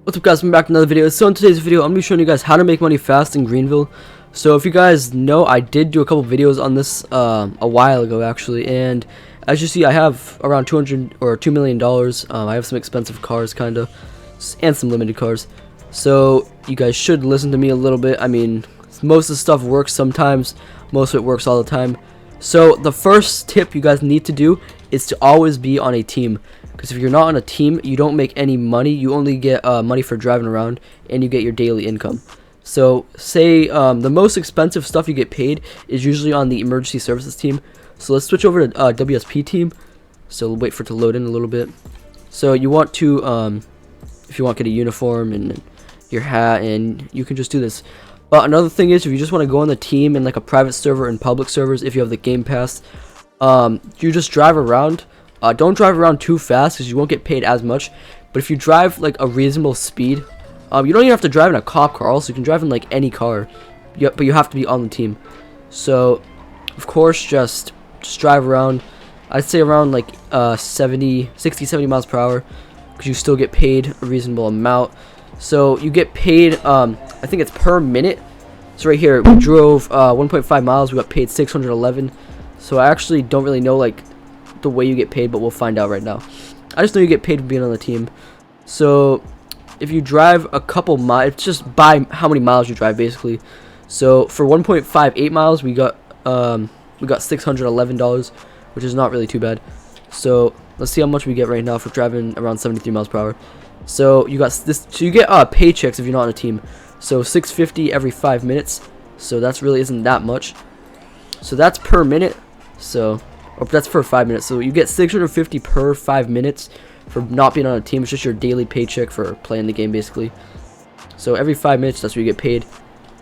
What's up, guys? I'm back with another video. So in today's video, I'm going to be showing you guys how to make money fast in Greenville. So if you guys know, I did do a couple videos on this a while ago actually, and as you see, I have around $2 million. I have some expensive cars kinda, and some limited cars. So you guys should listen to me a little bit. I mean, most of the stuff works sometimes, most of it works all the time. So the first tip you guys need to do is to always be on a team. Because if you're not on a team, you don't make any money. You only get money for driving around, and you get your daily income. So say the most expensive stuff you get paid is usually on the emergency services team. So let's switch over to WSP team. So we'll wait for it to load in a little bit. So you want to, if you want, get a uniform and your hat, and you can just do this. But another thing is, if you just want to go on the team in like a private server and public servers, if you have the Game Pass, you just drive around. Don't drive around too fast because you won't get paid as much. But if you drive like a reasonable speed, you don't even have to drive in a cop car. Also, you can drive in like any car, but you have to be on the team. So, of course, just drive around. I'd say around like 60, 70 miles per hour, because you still get paid a reasonable amount. So you get paid, I think it's per minute. So right here, we drove 1.5 miles. We got paid 611. So I actually don't really know like the way you get paid, but we'll find out right now. I just know you get paid for being on the team. So if you drive a couple miles, it's just by how many miles you drive basically. So for 1.58 miles, we got $611, which is not really too bad. So let's see how much we get right now for driving around 73 miles per hour. So you got this. So you get paychecks if you're not on a team. So $6.50 every 5 minutes. So that's really isn't that much. So that's per minute. So or that's for 5 minutes. So you get $650 per 5 minutes for not being on a team. It's just your daily paycheck for playing the game basically. So every 5 minutes, that's what you get paid.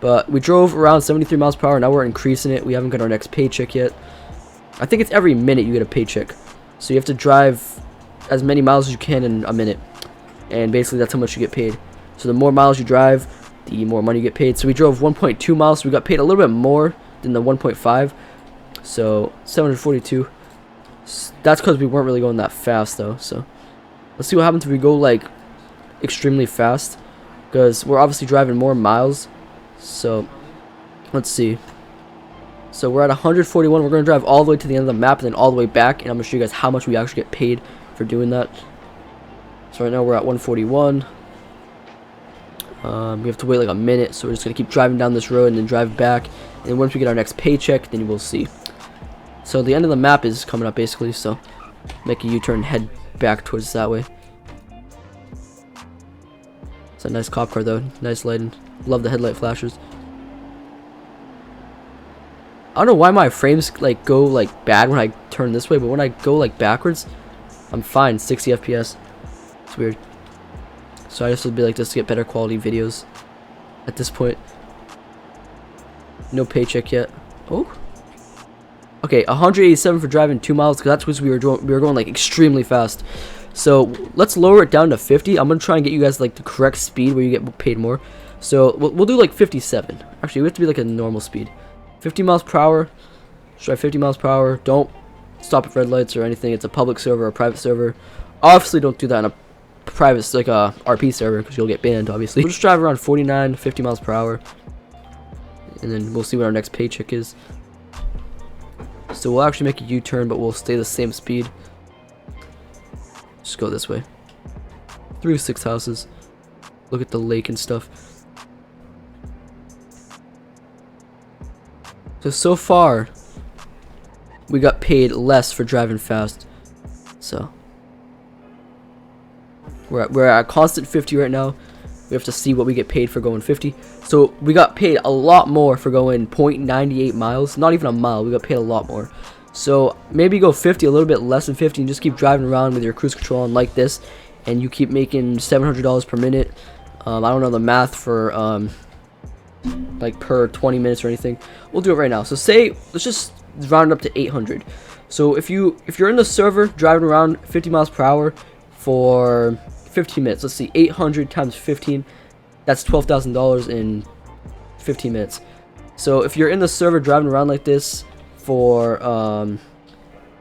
But we drove around 73 miles per hour. Now we're increasing it. We haven't got our next paycheck yet. I think it's every minute you get a paycheck. So you have to drive as many miles as you can in a minute. And basically that's how much you get paid. So the more miles you drive, the more money you get paid. So we drove 1.2 miles. So we got paid a little bit more than the 1.5. So 742. That's because we weren't really going that fast though. So let's see what happens if we go like extremely fast, because we're obviously driving more miles. So let's see. So we're at 141. We're going to drive all the way to the end of the map and then all the way back, and I'm going to show you guys how much we actually get paid for doing that. So right now we're at 141. We have to wait like a minute, so we're just going to keep driving down this road and then drive back, and once we get our next paycheck, then we'll see. So the end of the map is coming up basically, so make a U-turn and head back towards that way. It's a nice cop car though, nice lighting. Love the headlight flashes. I don't know why my frames like go like bad when I turn this way, but when I go like backwards, I'm fine. 60 FPS. It's weird. So I just would be like this to get better quality videos at this point. No paycheck yet. Oh. Okay, 187 for driving 2 miles, because that's what we were doing. We were going like extremely fast. So let's lower it down to 50. I'm gonna try and get you guys like the correct speed where you get paid more. So we'll do like 57. Actually, we have to be like a normal speed. 50 miles per hour. Let's try 50 miles per hour. Don't stop at red lights or anything. It's a public server or a private server. Obviously, don't do that in a private like a RP server, because you'll get banned. Obviously, we'll just drive around 49, 50 miles per hour, and then we'll see what our next paycheck is. So we'll actually make a U-turn, but we'll stay the same speed. Just go this way. Through 6 houses. Look at the lake and stuff. So far, we got paid less for driving fast. So we're at constant 50 right now. We have to see what we get paid for going 50. So we got paid a lot more for going 0.98 miles. Not even a mile. We got paid a lot more. So maybe go 50, a little bit less than 50, and just keep driving around with your cruise control on like this, and you keep making $700 per minute. I don't know the math for like per 20 minutes or anything. We'll do it right now. So say let's just round it up to 800. So if you're in the server driving around 50 miles per hour for 15 minutes, let's see, 800 times 15, that's $12,000 in 15 minutes. So if you're in the server driving around like this for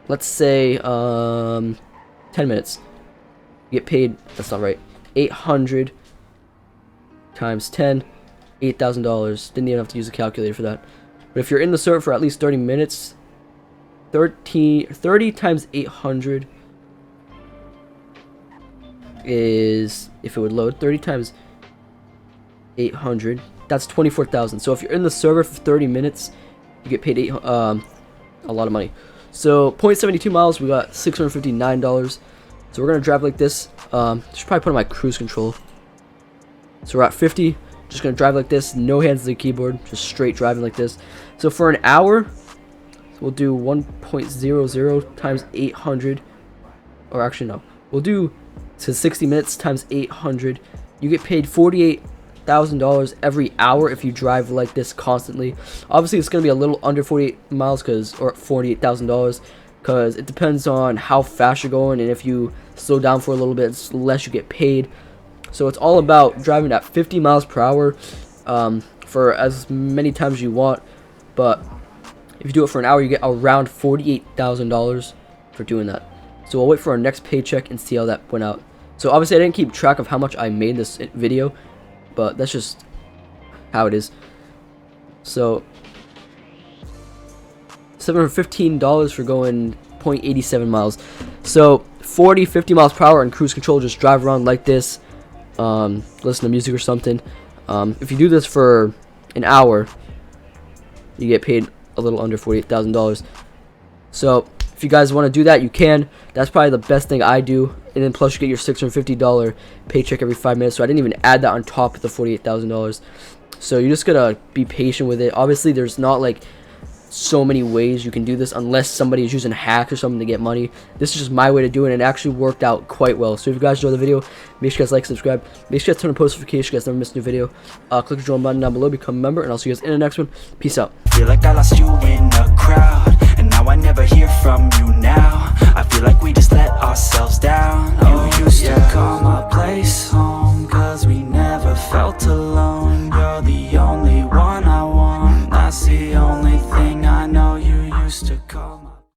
let's say 10 minutes, you get paid, that's not right, 800 times 10, $8,000. Didn't even have to use a calculator for that. But if you're in the server for at least 30 minutes, 30 times 800 is, if it would load, 30 times 800, that's 24,000. So if you're in the server for 30 minutes, you get paid a lot of money. So 0.72 miles, we got $659. So we're gonna drive like this. Should probably put on my cruise control. So we're at 50. Just gonna drive like this, no hands to the keyboard, just straight driving like this. So for an hour, we'll do 1.00 times 800, or actually no, we'll do to 60 minutes times 800. You get paid $48,000 every hour if you drive like this constantly. Obviously, it's gonna be a little under 48 miles, or $48,000, because it depends on how fast you're going, and if you slow down for a little bit, it's less you get paid. So it's all about driving at 50 miles per hour for as many times as you want. But if you do it for an hour, you get around $48,000 for doing that. So we'll wait for our next paycheck and see how that went out. So obviously I didn't keep track of how much I made this video, but that's just how it is. So $715 for going 0.87 miles. So 50 miles per hour in cruise control, just drive around like this. Listen to music or something. If you do this for an hour, you get paid a little under $48,000. So if you guys want to do that, you can. That's probably the best thing I do. And then plus you get your $650 paycheck every 5 minutes. So I didn't even add that on top of the $48,000. So you're just gonna be patient with it. Obviously, there's not like so many ways you can do this unless somebody is using hacks or something to get money. This is just my way to do it, and it actually worked out quite well. So if you guys enjoyed the video, make sure you guys like, subscribe, make sure you guys turn on post notifications so you guys never miss a new video. Click the join button down below, become a member, and I'll see you guys in the next one. Peace out. Feel like I lost you in a crowd, and now I never hear from you now. I feel like we just let ourselves